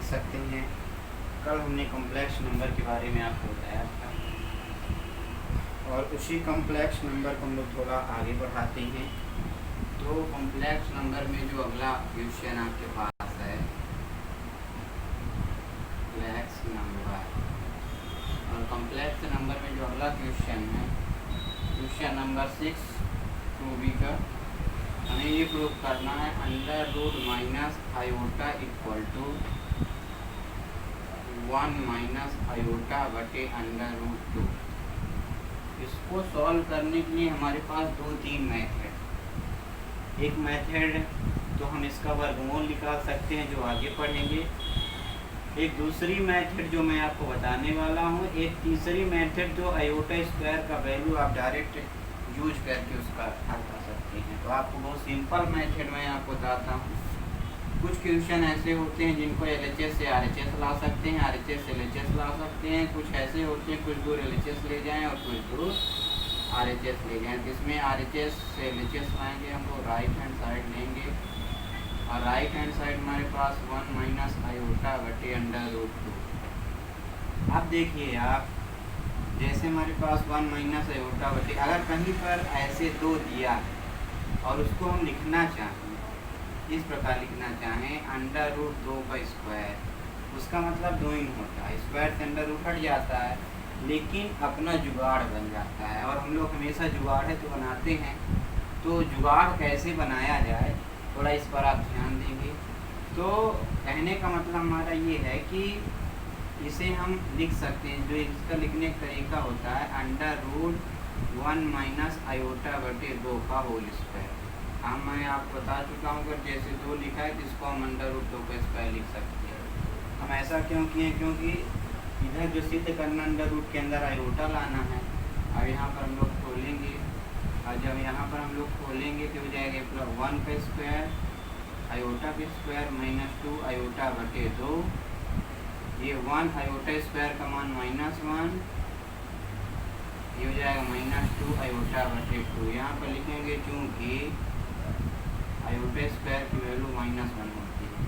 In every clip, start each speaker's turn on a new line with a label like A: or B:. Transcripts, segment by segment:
A: सकते हैं कल हमने कॉम्प्लेक्स नंबर के बारे में आपको बताया था, और उसी कॉम्प्लेक्स नंबर को हम लोग थोड़ा आगे बढ़ाते हैं। तो कॉम्प्लेक्स नंबर में जो अगला क्वेश्चन आपके पास है कॉम्प्लेक्स नंबर, और कॉम्प्लेक्स नंबर में जो अगला क्वेश्चन है क्वेश्चन नंबर 6 2b का, हमें ये प्रूव करना है under root minus iota equal to 1 minus iota बटे अंडर रूट 2। इसको सॉल्व करने के लिए हमारे पास 2-3 मेथड, एक मेथड तो हम इसका वर्गमूल निकाल सकते हैं जो आगे पढ़ेंगे, एक दूसरी मेथड जो मैं आपको बताने वाला हूँ, एक तीसरी मेथड जो आयोटा स्क्वायर का वैल्यू आप डायरेक्ट यूज करके उसका हल कर सकते हैं। तो आपको बहुत सिंपल मेथड मैं आपको बताता हूँ। कुछ क्वेश्चन ऐसे होते हैं जिनको LHS से RHS ला सकते हैं, RHS से LHS ला सकते हैं, कुछ ऐसे होते हैं कुछ दूर LHS ले जाएं और कुछ दूर RHS ले जाएं। जिसमें RHS से LHS लाएंगे हम लोग राइट हैंड साइड लेंगे, और राइट हैंड साइड हमारे पास 1 माइनस आयोटा बटे अंडर रूट 2। अब देखिए आप, जैसे हमारे पास 1 माइनस आयोटा बटे, अगर कहीं पर ऐसे 2 दिया है और उसको हम लिखना चाहें, इस प्रकार लिखना चाहें अंडर रूट 2 का स्क्वायर, उसका मतलब 2 ही होता है, स्क्वायर से अंडर रूट हट जाता है, लेकिन अपना जुगाड़ बन जाता है। और हम लोग हमेशा जुगाड़ है तो बनाते हैं, तो जुगाड़ कैसे बनाया जाए थोड़ा इस पर आप ध्यान देंगे। तो कहने का मतलब हमारा ये है कि इसे हम लिख सकते हैं, जो इसका लिखने का तरीका होता है अंडर रूट 1 माइनस आयोटा बटे 2 का होल स्क्वायर। हम मैं आपको बता चुका हूँ अगर जैसे 2 लिखा है तो इसको हम अंडर रूट 2 का स्क्वायर लिख सकते हैं। हम ऐसा क्यों किए, क्योंकि इधर जो सिद्ध करना अंडर रूट के अंदर आयोटा लाना है। अब यहाँ पर हम लोग खोलेंगे, और जब यहाँ पर हम लोग खोलेंगे तो हो जाएगा प्लस 1 का स्क्वायर आयोटा का स्क्वायर माइनस 2 आयोटा बटे 2, ये 1 आयोटा स्क्वायर का मान -1, ये हो जाएगा -2 आयोटा बटे 2। यहाँ पर लिखेंगे चूँकि आयोटा स्क्वायर की वैल्यू -1 होती है,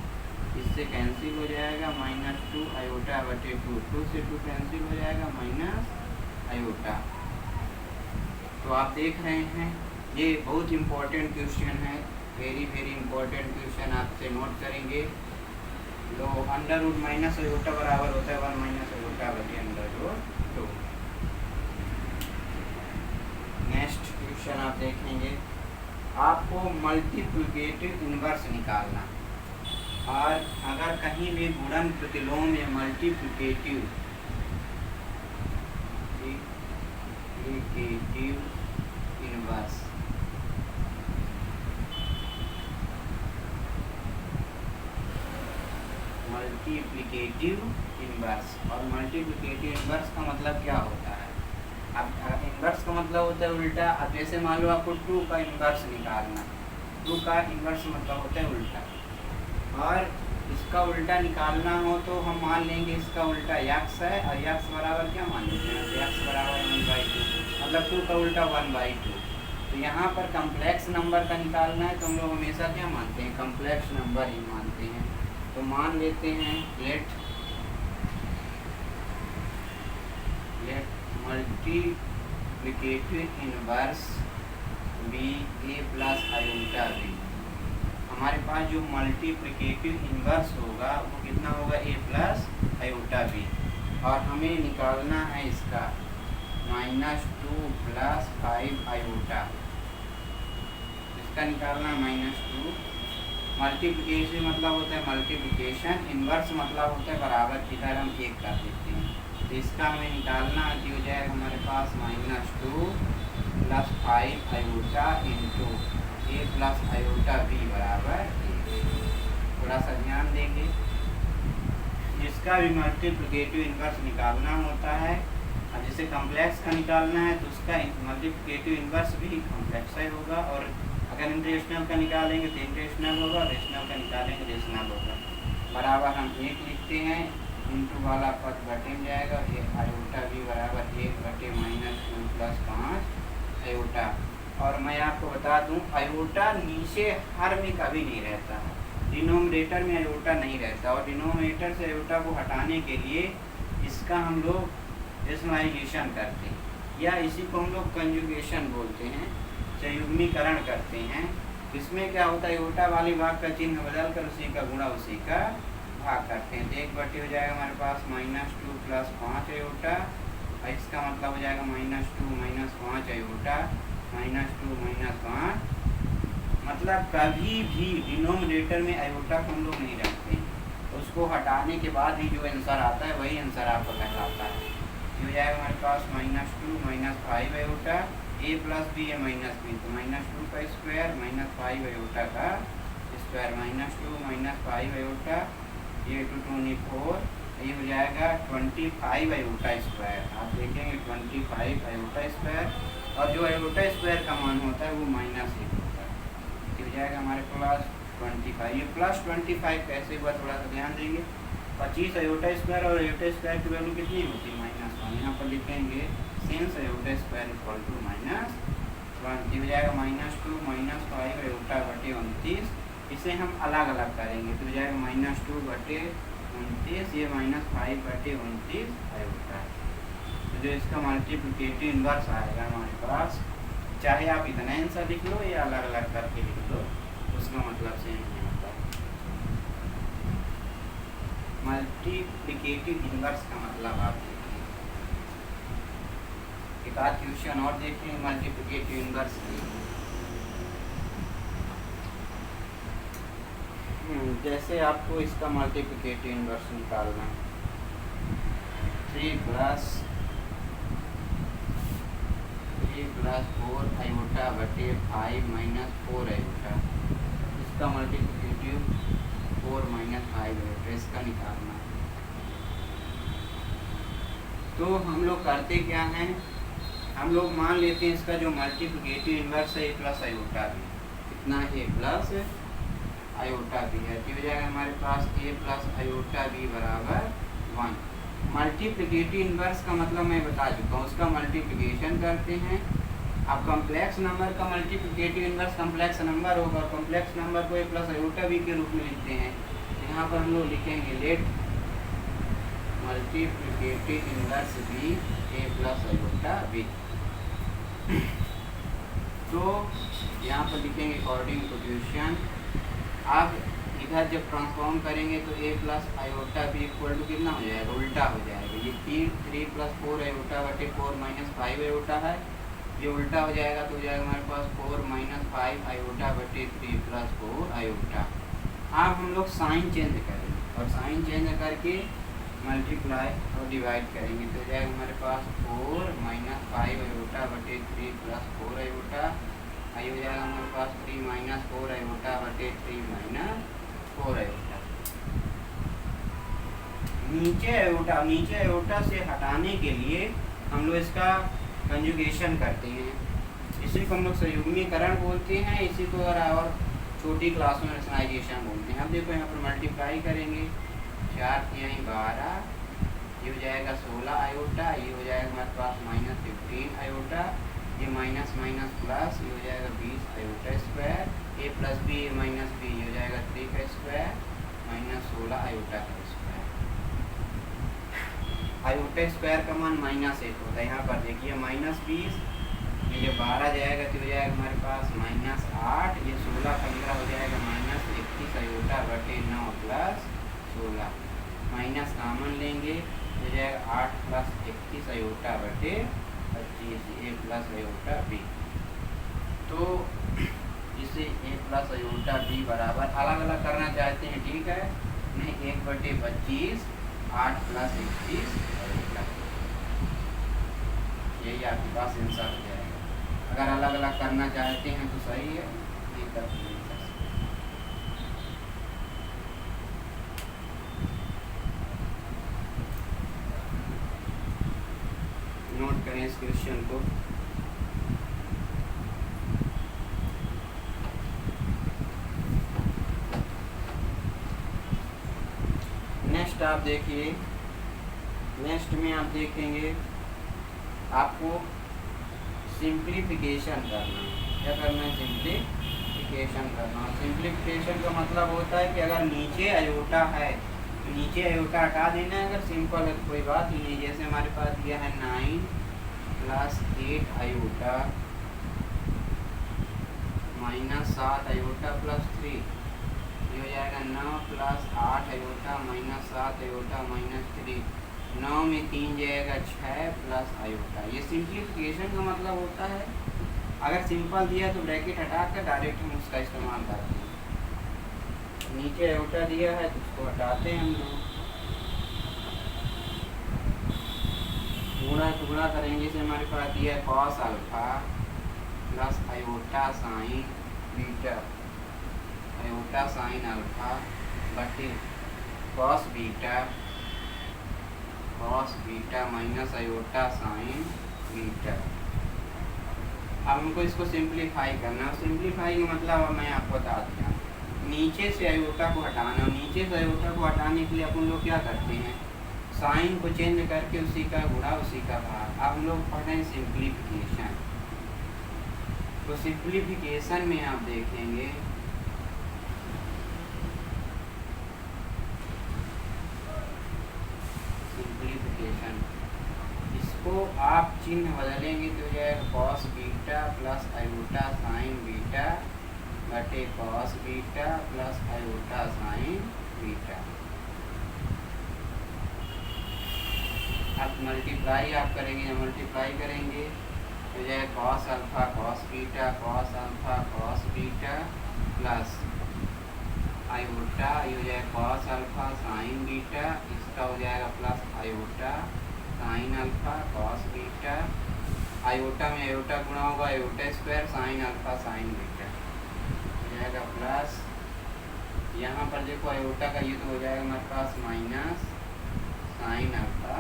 A: इससे कैंसिल हो जाएगा -2 आयोटा बटे 2, 2 से 2 कैंसिल हो जाएगा माइनस आयोटा। तो आप देख रहे हैं ये बहुत इम्पोर्टेंट क्वेश्चन है, वेरी इम्पोर्टेंट क्वेश्चन, आपसे नोट करेंगे। तो अंडर रूट माइनस आयोटा बराबर होता है 1 माइनस आयोटा बटे अंडर रूट 2। नेक्स्ट क्वेश्चन आप देखेंगे, आपको मल्टीप्लिकेटिव इनवर्स निकालना, और अगर कहीं भी गुणन प्रतिलोम में मल्टीप्लिकेटिव इनवर्स और मल्टीप्लिकेटिव इनवर्स का मतलब क्या होता है। अब इनवर्स का मतलब होता है उल्टा। अब जैसे मान लो आपको 2 का इनवर्स निकालना, 2 का इनवर्स मतलब होता है उल्टा, और इसका उल्टा निकालना हो तो हम मान लेंगे इसका उल्टा x है, और x बराबर क्या मान लेते हैं, तो x बराबर 1/2, मतलब 2 का उल्टा 1/2। तो यहाँ पर कम्प्लेक्स नंबर का निकालना है तो हम लोग हमेशा क्या मानते हैं, कम्प्लेक्स नंबर ही मानते हैं। तो मान लेते हैं let multiplicative inverse be a plus iota b। हमारे पास जो मल्टीप्लिकेटिव इनवर्स होगा वो कितना होगा, a प्लस आयोटा b, और हमें निकालना है इसका -2 प्लस 5 आयोटा, इसका निकालना -2। मल्टीप्लिकेशन मतलब होता है मल्टीप्लिकेशन, इनवर्स मतलब होता है बराबर, इधर हम 1 कर देते हैं, तो इसका हमें निकालना है, हो जाएगा हमारे पास -2 plus 5 iota into a plus iota b बराबर 1। थोड़ा सा ध्यान देंगे, इसका भी मल्टीप्लिकेटिव इनवर्स निकालना होता है। अब जैसे कॉम्प्लेक्स का निकालना है तो उसका मल्टीप्लिकेटिव इनवर्स भी कॉम्प्लेक्स ही होगा, और अगर इंटरेशनल का निकालेंगे तो इंटरेशनल होगा, रेशनल का निकालेंगे रेशनल होगा। बराबर हम 1 लिखते हैं, इंटू वाला पद घटे में जाएगा, ये आयोटा भी बराबर 1 बटे -2 प्लस 5 आयोटा। और मैं आपको बता दूं आयोटा नीचे हर में कभी नहीं रहता है, डिनोमिनेटर में आयोटा नहीं रहता, और डिनोमिनेटर से आयोटा को हटाने के लिए इसका हम लोग रेशनलाइजेशन करते हैं, या इसी को हम लोग कंजुगेशन बोलते हैं, संयुग्मीकरण करते हैं। इसमें क्या होता है, आयोटा वाली भाग का चिन्ह बदल कर उसी का गुणा उसी का भाग करते हैं। तो 1/2 हो जाएगा हमारे पास -2 + 5 आयोटा, इसका मतलब हो जाएगा -2 - 5 आयोटा, -2 - 5। मतलब कभी भी डिनोमिनेटर में आयोटा को हम लोग नहीं रखते, उसको हटाने के बाद ही जो आंसर आता है वही आंसर आपका कहलाता है। ये हो जाएगा हमारे पास -2 - 5 आयोटा, a + b है -b, तो -2 का स्क्वायर -5 आयोटा का स्क्वायर, -2 - 5 आयोटा, ये 2 2 4, ये हो जाएगा 25 आयोटा स्क्वायर। आप देखेंगे 25 आयोटा स्क्वायर, और जो आयोटा स्क्वायर का मान होता है वो -1 होता है। ये हो जाएगा हमारे पास 25। ये +25 कैसे हुआ थोड़ा सा ध्यान देंगे। 25 आयोटा स्क्वायर और आयोटा स्क्वायर की वैल्यू कितनी होती है, -1। यहाँ पर लिखेंगे since iota square equal to -1, हो जाएगा -2 - 5 आयोटा बटे 29। इसे हम अलग अलग करेंगे तो हो जाएगा -2 बटे 29, ये -5 बटे 29 आयोटा। तो जो इसका मल्टीप्लिकेटिव इन्वर्स आएगा हमारे पास, चाहे आप इतना आंसर लिख लो या अलग अलग करके लिख लो, उसका मतलब सेम नहीं होता। मल्टीप्लिकेटिव इन्वर्स का मतलब आप देखिए, एक आध क्वेश्चन और देखते हैं मल्टीप्लिकेटिव इन्वर्स की। जैसे आपको इसका मल्टीप्लिकेटिव इन्वर्स निकालना है, 3 + 4 आयोटा बटे 5 - 4 आयोटा, इसका मल्टीप्लिकेटिव 4 - 5 आयोटा, इसका निकालना है। तो हम लोग करते क्या हैं, हम लोग मान लेते हैं इसका जो मल्टीप्लिकेटिव इन्वर्स है a + आयोटा भी, कितना है a + आयोटा भी है, तो हो जाएगा हमारे पास a + आयोटा भी बराबर 1। मल्टीप्लिकेटिव इन्वर्स का मतलब मैं बता चुका हूँ, उसका मल्टीप्लिकेशन करते हैं। अब कॉम्प्लेक्स नंबर का मल्टीप्लिकेटिव इन्वर्स कॉम्प्लेक्स नंबर होगा, और कॉम्प्लेक्स नंबर को a + आयोटा भी के रूप में लिखते हैं। यहाँ पर हम लोग लिखेंगे लेट मल्टीप्लिकेटिव इन्वर्स भी a + आयोटा भी। तो यहाँ पर लिखेंगे अकॉर्डिंग टू क्वेश्चन। आप इधर जब ट्रांसफॉर्म करेंगे तो a + आयोटा भी इक्वल टू कितना हो जाएगा, उल्टा हो जाएगा। ये 3 + 4 आयोटा बटे 4 - 5 आयोटा है, ये उल्टा हो जाएगा तो हो जाएगा हमारे पास 4 - 5 आयोटा बटे 3 + 4 आयोटा। अब हम लोग साइन चेंज करेंगे, और साइन चेंज करके मल्टीप्लाई और डिवाइड करेंगे तो हो जाएगा हमारे पास 4 - 5 आयोटा बटे 3 + 4 आयोटा, ये हो जाएगा हमारे पास 3 - 4 आयोटा बटे 3 - 4 आयोटा। नीचे आयोटा से हटाने के लिए हम लोग इसका कंजुगेशन करते हैं, इसी को हम लोग संयुग्मीकरण बोलते हैं, इसी को और छोटी क्लास में रेशनलाइजेशन बोलते हैं। अब देखो यहाँ पर मल्टीप्लाई करेंगे, 4 × 12, ये हो जाएगा 16 आयोटा, ये हो जाएगा हमारे पास -15 आयोटा, ये माइनस माइनस प्लस, ये हो जाएगा 20 iota square, a + b a - b, ये हो जाएगा 3 का स्क्वायर -16 आयोटा का स्क्वायर। आयोटा स्क्वायर का मान -1 होता है। यहाँ पर देखिए -20, ये जब 12 जाएगा तो हो जाएगा हमारे पास -8, ये 16 15 हो जाएगा -21 आयोटा बटे 9 + 16, माइनस कामन लेंगे हो जाएगा 8 + 21 आयोटा बटे 25, a + आयोटा b। तो इसे a + आयोटा b बराबर अलग अलग करना चाहते हैं, ठीक है, नहीं 1/25 8 + 21 आयोटा, यही आपके पास आंसर हो जाएगा। अगर अलग अलग करना चाहते हैं तो सही है, नहीं तब नहीं कर सकते। नोट करें इस क्वेश्चन को। नेक्स्ट आप देखिए, नेक्स्ट में आप देखेंगे आपको सिंप्लीफिकेशन करना है। क्या करना है? सिंप्लीफिकेशन। सिंप्लीफिकेशन करना। सिंप्लीफिकेशन का मतलब होता है कि अगर नीचे आयोटा है तो नीचे आयोटा हटा देना है, अगर सिंपल है तो कोई बात ही नहीं। जैसे हमारे पास दिया है 9 plus 8 iota minus 7 iota plus 3, ये हो जाएगा 9 plus 8 iota minus 7 iota minus 3, 9 में 3 जाएगा 6 प्लस आयोटा। ये सिंप्लीफिकेशन का मतलब होता है। अगर सिंपल दिया तो ब्रैकेट हटा कर डायरेक्ट हम उसका इस्तेमाल करते हैं। नीचे आयोटा दिया है तो उसको हटाते हैं हम लोग, गुणा करेंगे। जैसे हमारे पास दिया है cos alpha plus iota sine beta, iota sine alpha बटे cos beta minus iota sine beta. अब हमको इसको सिंप्लीफाई करना है। सिंप्लीफाई का मतलब अब मैं आपको बता दिया, नीचे से आयोटा को हटाना। नीचे से आयोटा को हटाने के लिए अपन लोग क्या करते हैं, साइन को चेंज करके उसी का गुणा उसी का भाग। अब हम लोग पढ़ रहे हैं सिंप्लीफिकेशन। तो सिंप्लीफिकेशन में आप देखेंगे सिंप्लीफिकेशन, इसको आप चिन्ह बदलेंगे तो जाएगा cos beta plus iota sine beta बटे cos beta plus iota sine beta. अब मल्टीप्लाई आप करेंगे, जब मल्टीप्लाई करेंगे तो जाएगा cos alpha cos beta plus iota, ये हो जाएगा कॉस अल्फा साइन बीटा, इसका हो जाएगा plus iota sine alpha cos beta, iota में आयोटा गुणा होगा iota square sine alpha sine beta हो जाएगा प्लस, यहाँ पर देखो आयोटा का ये तो हो जाएगा हमारे पास minus sine alpha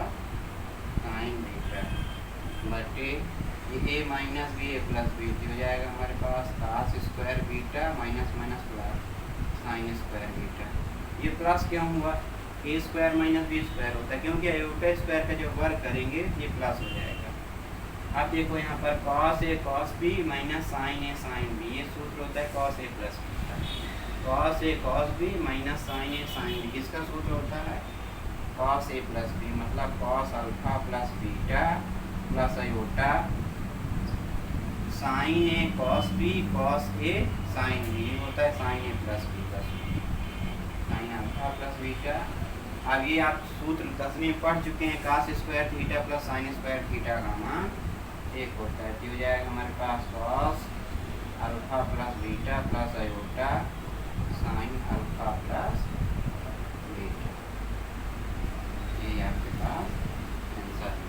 A: sine beta बटे ये A minus B A plus B हो जाएगा हमारे पास cos square beta minus minus plus sine square beta. ये प्लस क्यों हुआ, A square minus B square होता है, क्योंकि आयोटा स्क्वायर का जो वर्ग करेंगे ये प्लस हो जाएगा। अब देखो यहाँ पर cos A cos B minus sine A sine B, ये सूत्र होता है कॉस ए प्लस बी का। Cos A cos B minus sine A sine B, किसका सूत्र होता है कॉस ए प्लस बी, मतलब cos alpha plus beta plus iota sine A cos B cos A sine B, ये होता है sine A plus B का sine alpha plus beta. अब ये आप सूत्र 10 में पढ़ चुके हैं, cos square theta plus sine square theta का मान 1 होता है। तो हो जाएगा हमारे पास cos alpha plus beta plus iota sine alpha plus beta, ये आपके पास आंसर है।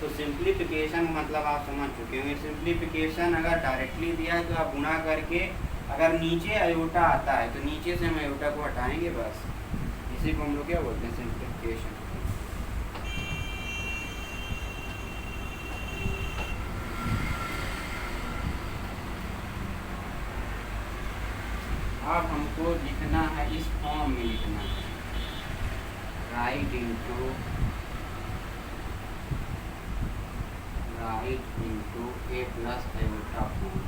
A: तो सिंप्लीफिकेशन मतलब आप समझ चुके होंगे। सिंप्लीफिकेशन अगर डायरेक्टली दिया है तो आप गुणा करके, अगर नीचे आयोटा आता है तो नीचे से हम आयोटा को हटाएंगे, बस इसी को हम लोग क्या बोलते हैं सिंप्लीफिकेशन। अब हमको लिखना है, इस फॉर्म में लिखना है, राइट इंटू ए प्लस आयोटा फॉर्म,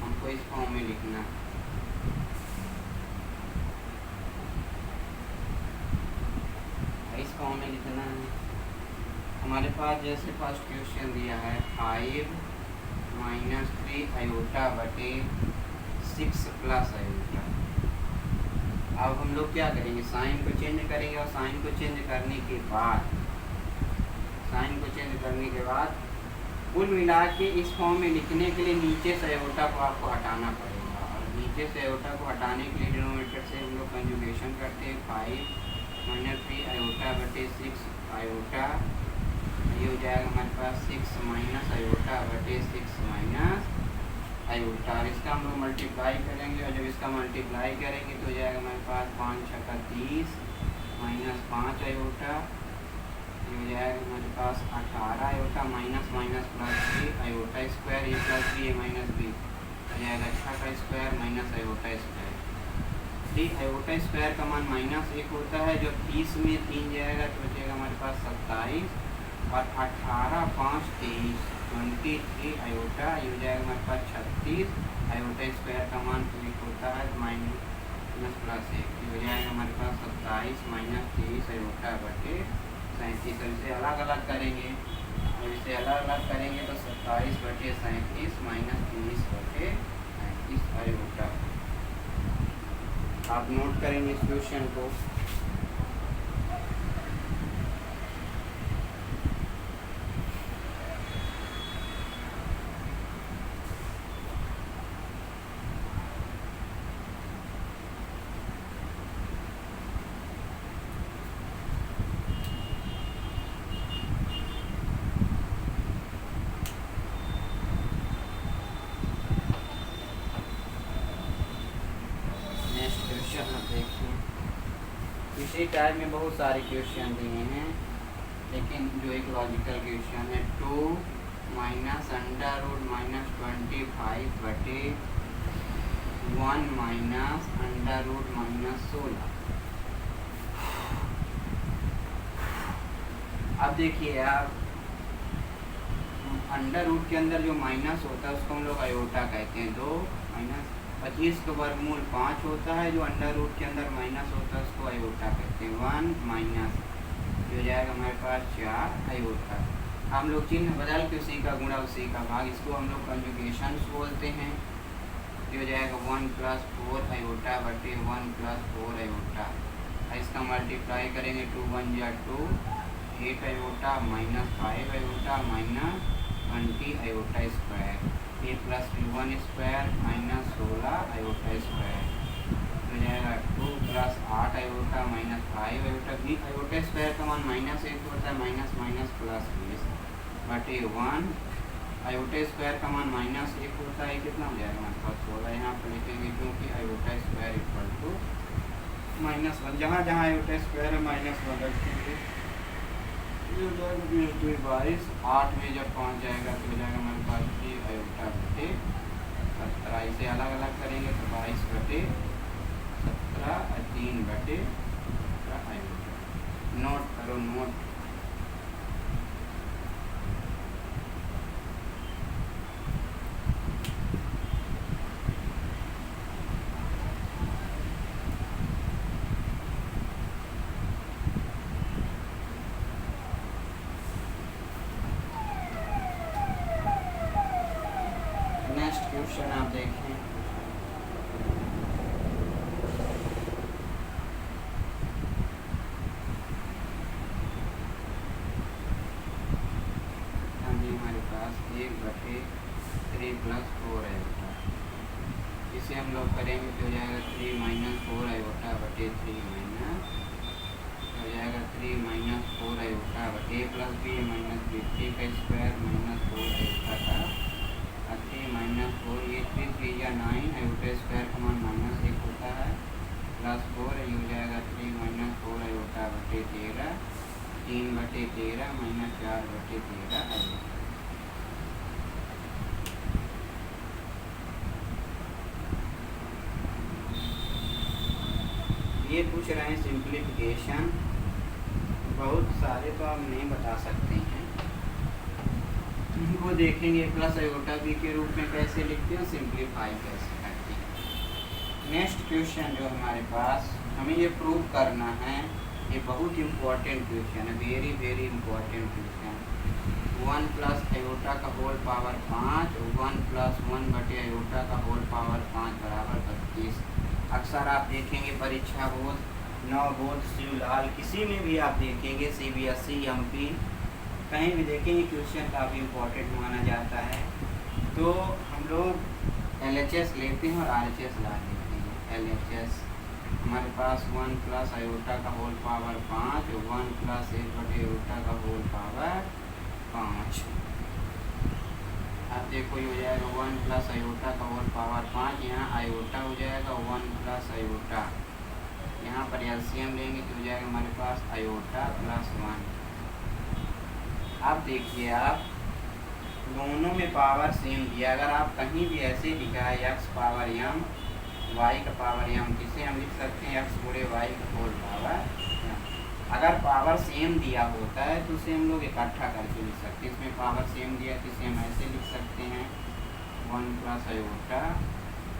A: हमको इस फॉर्म में लिखना है। इस फॉर्म में लिखना है। हमारे पास जैसे फर्स्ट क्वेश्चन दिया है 5 माइनस 3 आयोटा बटे 6 प्लस आयोटा। अब हम लोग क्या करेंगे, साइन को चेंज करेंगे और साइन को चेंज करने के बाद कुल मिला के इस फॉर्म में लिखने के लिए नीचे से आयोटा को आपको हटाना पड़ेगा, और नीचे से आयोटा को हटाने के लिए डिनोमिनेटर से हम लोग कंजुगेशन करते हैं। 5 माइनस 3 आयोटा बटे 6 आयोटा, ये हो जाएगा हमारे पास 6 माइनस आयोटा बटे 6 माइनस आयोटा। और इसका हम लोग मल्टीप्लाई करेंगे, और जब इसका मल्टीप्लाई करेंगे तो हो जाएगा हमारे पास 5 छक्का 30 माइनस 5 आयोटा, ये हो जाएगा हमारे पास 18 iota minus minus plus 3 iota square, A plus B A minus B हो जाएगा 6 का square minus iota square. 3 iota square का मान -1 होता है, जो 30 में 3 जाएगा तो बचेगा हमारे पास 27 और 18 5 23 23 आयोटा, ये हो जाएगा हमारे पास 36 आयोटा स्क्वायर का मान क्लिक होता है माइनस प्लस 1, ये हो जाएगा हमारे पास 27 माइनस 23 आयोटा बटे 37। इसे अलग अलग करेंगे, और इसे अलग अलग करेंगे तो 27 बटे 37 माइनस 23 बटे 37 आयोटा। आप नोट करेंगे इस क्वेश्चन को। इसी टाइप में बहुत सारे क्वेश्चन दिए हैं, लेकिन जो एक लॉजिकल क्वेश्चन है 2 माइनस अंडर रूट माइनस 25 बटे 1 माइनस अंडर रूट माइनस 16। अब देखिए आप, अंडर रूट के अंदर जो माइनस होता है उसको हम लोग आयोटा कहते हैं। 2 माइनस 25 का वर्गमूल 5 होता है, जो अंडर रूट के अंदर माइनस होता है उसको आयोटा कहते हैं। 1 माइनस जो जाएगा हमारे पास 4 आयोटा। हम लोग चिन्ह बदल के उसी का गुणा उसी का भाग, इसको हम लोग कंजुगेशन बोलते हैं। जो जाएगा 1 प्लस 4 आयोटा बटे 1 प्लस 4 आयोटा। इसका मल्टीप्लाई करेंगे 2 1 जा 2 8 iota minus 5 iota minus 20 iota square. A plus B 1 square minus 16 iota square. हो जाएगा 2 plus 8 iota minus 5 iota. B iota square का मान माइनस 1 होता है, माइनस माइनस प्लस 20 बटे 1 आयोटा स्क्वायर का मान माइनस 1 होता है। कितना हो जाएगा हमारे पास 16। यहाँ पर लिखेंगे क्योंकि iota square equal to minus 1, जहाँ जहाँ आयोटा स्क्वायर है माइनस 1 रखेंगे। 22 8 में जब पहुँच जाएगा तो हो जाएगा हमारे पास 3 आयोटा बटे 17। इसे अलग अलग करेंगे तो 22 बटे 17 और 3 बटे 17 आयोटा। नोट करो, नोट। नेक्स्ट क्वेश्चन आप देखें। अभी हमारे पास 1 बटे 3 प्लस 4 आयोटा। इसे हम लोग करेंगे तो हो जाएगा 3 माइनस 4 आयोटा बटे 3 माइनस हो जाएगा 3 माइनस 4 आयोटा बटे प्लस बी माइनस बी 3 का स्क्वायर माइनस 4 आयोटा का 3 माइनस 4, ये 3 3 या 9 आयोटा स्क्वायर का मान माइनस 1 होता है प्लस 4, ये हो जाएगा 3 माइनस 4 आयोटा बटे 13 3 बटे 13 माइनस 4 बटे 13 आयोटा। ये पूछ रहे हैं सिंप्लीफिकेशन, बहुत सारे तो आप नहीं बता सकते हैं, वो देखेंगे। प्लस आयोटा बी के रूप में कैसे लिखते हैं, सिंप्लीफाई कैसे करते हैं। नेक्स्ट क्वेश्चन जो हमारे पास, हमें ये प्रूव करना है, ये बहुत इम्पोर्टेंट क्वेश्चन है, very very important question. 1 plus iota का होल पावर 5, 1 प्लस 1 बटे आयोटा का होल पावर 5 बराबर 32। अक्सर आप देखेंगे परीक्षा बोर्ड, 9 बोर्ड, शिवलाल, किसी में भी आप देखेंगे, CBSE MP, कहीं भी देखेंगे क्वेश्चन काफ़ी इम्पोर्टेंट माना जाता है। तो हम लोग LHS लेते हैं और RHS ला लेते हैं। LHS हमारे पास 1 प्लस आयोटा का होल पावर 5, 1 प्लस 1 बटे आयोटा का होल पावर 5। अब देखो ये हो जाएगा 1 प्लस आयोटा का होल पावर 5, यहाँ आयोटा हो जाएगा 1 प्लस आयोटा, यहाँ पर LCM लेंगे तो हो जाएगा हमारे पास आयोटा प्लस 1। अब देखिए, आप दोनों में पावर सेम दिया, अगर आप कहीं भी ऐसे लिखा है x पावर m y का पावर m, जिसे हम लिख सकते हैं x गुणे y का होल पावर m। अगर पावर सेम दिया होता है तो उसे हम लोग इकट्ठा करके लिख सकते हैं। इसमें पावर सेम दिया तो इसे हम ऐसे लिख सकते हैं 1 प्लस आयोटा,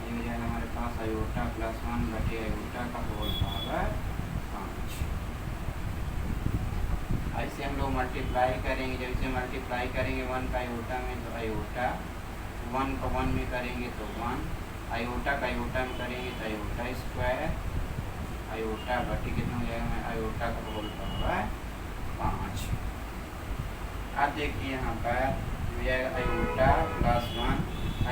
A: ये हो जाएगा हमारे पास आयोटा प्लस 1 बटे आयोटा का होल पावर 5। ऐसे हम लोग मल्टीप्लाई करेंगे, जब इसे मल्टीप्लाई करेंगे 1 का आयोटा में तो आयोटा, 1 का 1 में करेंगे तो 1, आयोटा का आयोटा में करेंगे तो आयोटा स्क्वायर, आयोटा बटे कितना हो जाएगा आयोटा का होल पावर 5। अब देखिए यहाँ पर हो जाएगा आयोटा प्लस 1,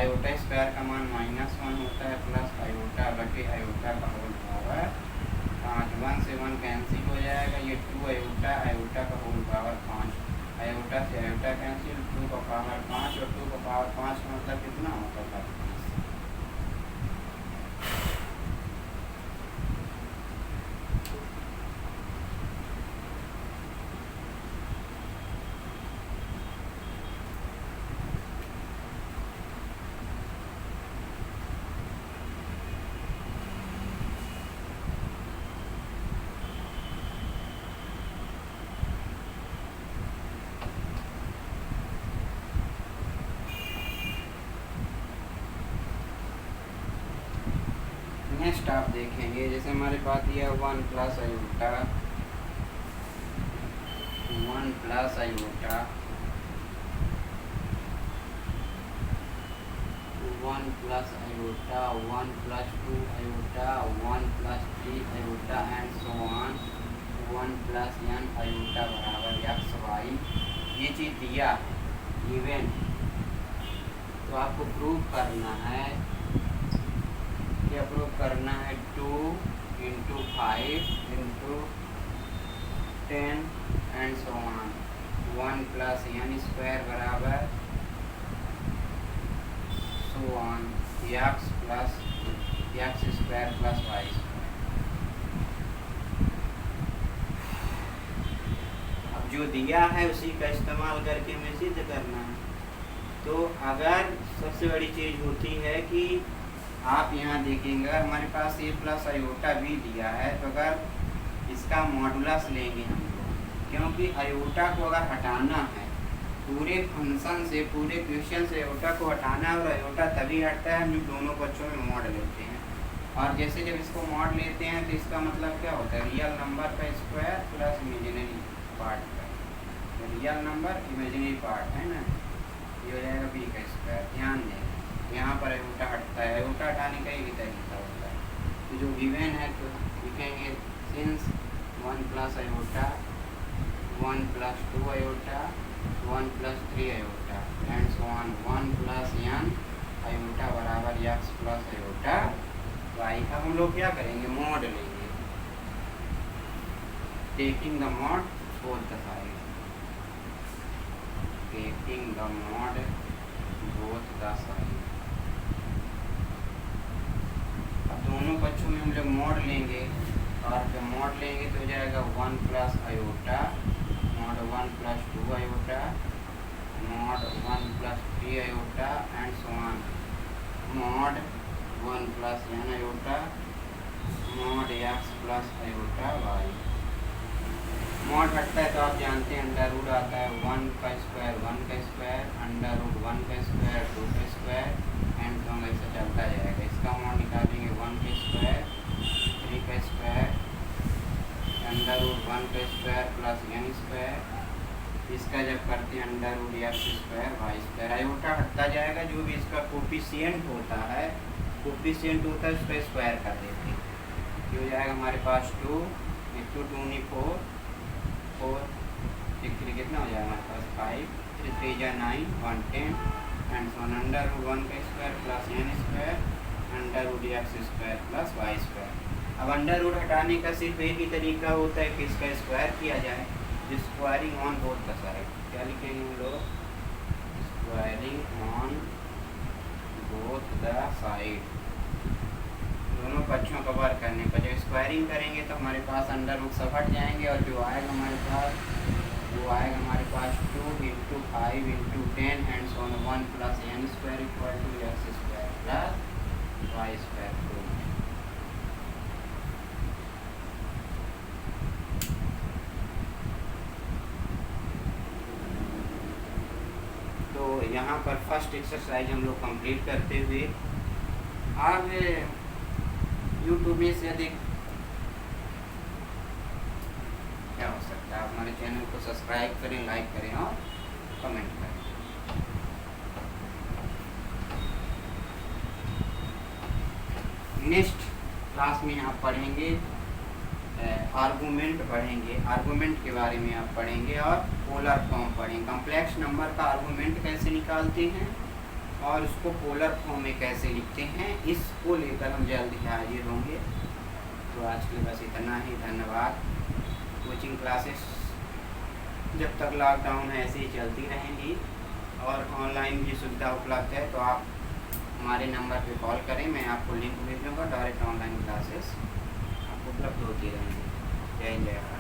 A: आयोटा स्क्वायर का मान -1 होता है प्लस आयोटा बटे आयोटा का होल पावर 5। 1 से 1 कैंसिल हो जाएगा, ये 2 आयोटा, आयोटा का होल पावर 5, आयोटा से आयोटा कैंसिल, 2 का पावर 5 और 2 का पावर 5 का मतलब कितना होता है 30। नेक्स्ट आप देखेंगे जैसे हमारे पास दिया 1 plus iota, 1 plus iota, 1 plus iota, 1 plus 2 iota, 1 plus 3 iota and so on, 1 plus n iota बराबर एक्स वाई। ये चीज़ दिया है इवेंट, तो आपको प्रूव करना है, प्रूव करना है 2 × 5 × 10 and so on, 1 plus n square बराबर so on X plus X square plus Y square. अब जो दिया है उसी का इस्तेमाल करके हमें सिद्ध करना है। तो अगर सबसे बड़ी चीज़ होती है कि आप यहाँ देखेंगे हमारे पास a प्लस आयोटा भी दिया है, तो अगर इसका मॉडुलस लेंगे हम लोग, क्योंकि आयोटा को अगर हटाना है पूरे फंक्शन से, पूरे क्वेश्चन से आयोटा को हटाना है, और आयोटा तभी हटता है हम जब दोनों बच्चों में मॉड लेते हैं। और जैसे जब इसको मॉड लेते हैं तो इसका मतलब क्या होता है, रियल नंबर का स्क्वायर प्लस इमेजिनरी पार्ट का, तो रियल नंबर इमेजिनरी पार्ट है ना, ये हो जाएगा b का स्क्वायर। ध्यान दें यहाँ पर आयोटा हटता है, आयोटा हटाने का एक ही तरीका होता है। तो जो गिवन है तो लिखेंगे since 1 plus iota, 1 plus 2 iota, 1 plus 3 iota and so on 1 plus n iota बराबर x प्लस आयोटा वाई। अब हम लोग क्या करेंगे, मॉड लेंगे, taking the mod both the side, taking the mod both the side. दोनों पक्षों में हम लोग मॉड लेंगे, और जब मॉड लेंगे तो हो जाएगा 1 plus iota mod 1 plus 2 iota mod 1 plus 3 iota and so on mod 1 plus n iota mod x plus iota y. Mod हटता है तो आप जानते हैं अंडर रूट आता है 1 का स्क्वायर 1 का स्क्वायर, अंडर रूट 1 का स्क्वायर 2 का स्क्वायर एंड तो ऐसा चलता जाएगा। इसका मॉड निकालेंगे 1 का स्क्वायर 3 का स्क्वायर अंडर रूट 1 का स्क्वायर प्लस n स्क्वायर, इसका जब करते हैं under root x square y square. Iota हटता जाएगा, जो भी इसका कोफिशिएंट होता है उसका स्क्वायर कर देते हैं। ये हो जाएगा हमारे पास 2 × 2 = 4, 4 3 कितना हो जाएगा हमारे पास 5, 3 3 = 9, 1 10 एंड सो अंडर रूट 1 का square plus n square under root x square plus Y square. अब अंडर रूट हटाने का सिर्फ एक ही तरीका होता है कि इसका स्क्वायर किया जाए, squaring on both the side. क्या लिखेंगे हम लोग, squaring on both the side, दोनों पक्षों का वर्क करने पर। जब स्क्वायरिंग करेंगे तो हमारे पास अंडर रूट सब हट जाएंगे, और जो आएगा हमारे पास वो आएगा हमारे पास 2 × 5 × 10 and so on 1 plus n square equal to x square plus Y square 2। यहाँ पर फर्स्ट एक्सरसाइज हम लोग कंप्लीट करते हुए अब यूट्यूब में से अधिक क्या हो सकता है, आप हमारे चैनल को सब्सक्राइब करें, लाइक करें और कमेंट करें। नेक्स्ट क्लास में आप पढ़ेंगे आर्गूमेंट पढ़ेंगे, आर्गूमेंट के बारे में आप पढ़ेंगे और पोलर फॉर्म पढ़ेंगे, कम्प्लेक्स नंबर का आर्गूमेंट कैसे निकालते हैं और उसको पोलर फॉर्म में कैसे लिखते हैं, इसको लेकर हम जल्द ही हाजिर होंगे। तो आज के लिए बस इतना ही, धन्यवाद। कोचिंग क्लासेस जब तक लॉकडाउन है ऐसे ही चलती रहेंगी और ऑनलाइन भी सुविधा उपलब्ध है, तो आप हमारे नंबर पे कॉल करें, मैं आपको लिंक भेज दूँगा, डायरेक्ट ऑनलाइन क्लासेस आपको उपलब्ध होती रहेंगी। जय हिंद, जय भारत।